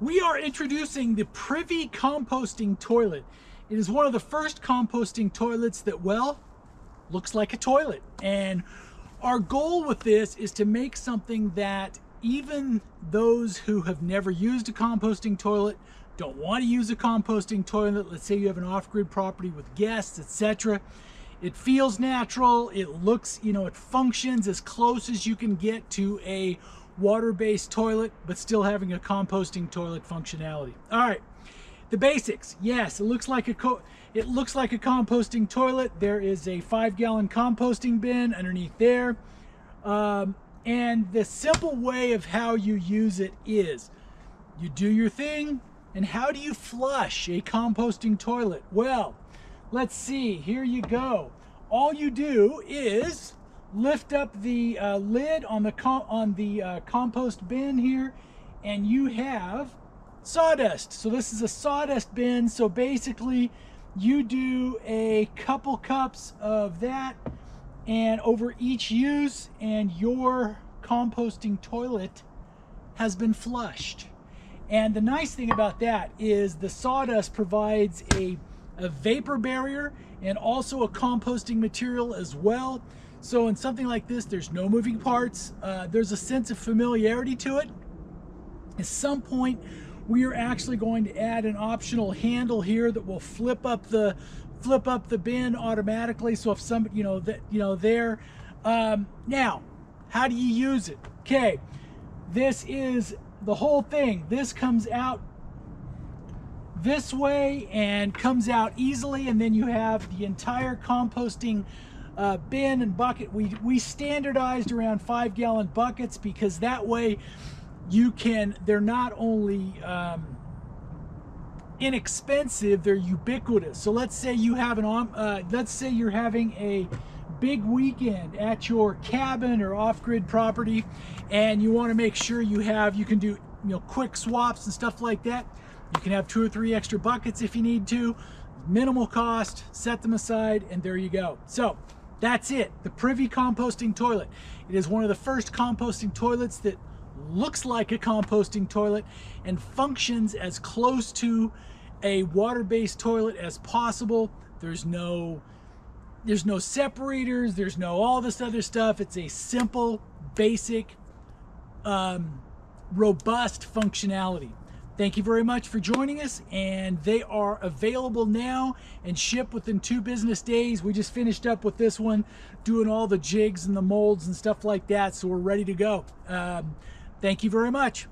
We are introducing the Privy Composting Toilet. It is one of the first composting toilets that, well, looks like a toilet. And our goal with this is to make something that even those who have never used a composting toilet, don't want to use a composting toilet, let's say you have an off-grid property with guests, etc. It feels natural, it looks, it functions as close as you can get to a water-based toilet, but still having a composting toilet functionality. All right, the basics. Yes, it looks like a composting toilet. There is a 5-gallon composting bin underneath there, and the simple way of how you use it is you do your thing. And how do you flush a composting toilet? Well, let's see. Here you go. All you do is lift up the lid on the compost bin here, and you have sawdust. So this is a sawdust bin. So basically you do a couple cups of that and over each use, and your composting toilet has been flushed. And the nice thing about that is the sawdust provides a vapor barrier and also a composting material as well. So in something like this, there's no moving parts. There's a sense of familiarity to it. At some point, we are actually going to add an optional handle here that will flip up the bin automatically. So if somebody, there. Now, how do you use it? Okay, this is the whole thing. This comes out this way and comes out easily, and then you have the entire composting bin and bucket. We standardized around 5-gallon buckets because that way they're not only inexpensive, they're ubiquitous. So let's say you have let's say you're having a big weekend at your cabin or off-grid property, and you want to make sure you can do quick swaps and stuff like that. You can have 2 or 3 extra buckets if you need to. Minimal cost, set them aside, and there you go. So that's it, the Privy Composting Toilet. It is one of the first composting toilets that looks like a composting toilet and functions as close to a water-based toilet as possible. There's no separators, there's no all this other stuff. It's a simple, basic, robust functionality. Thank you very much for joining us, and they are available now and ship within 2 business days. We just finished up with this one, doing all the jigs and the molds and stuff like that, so we're ready to go. Thank you very much.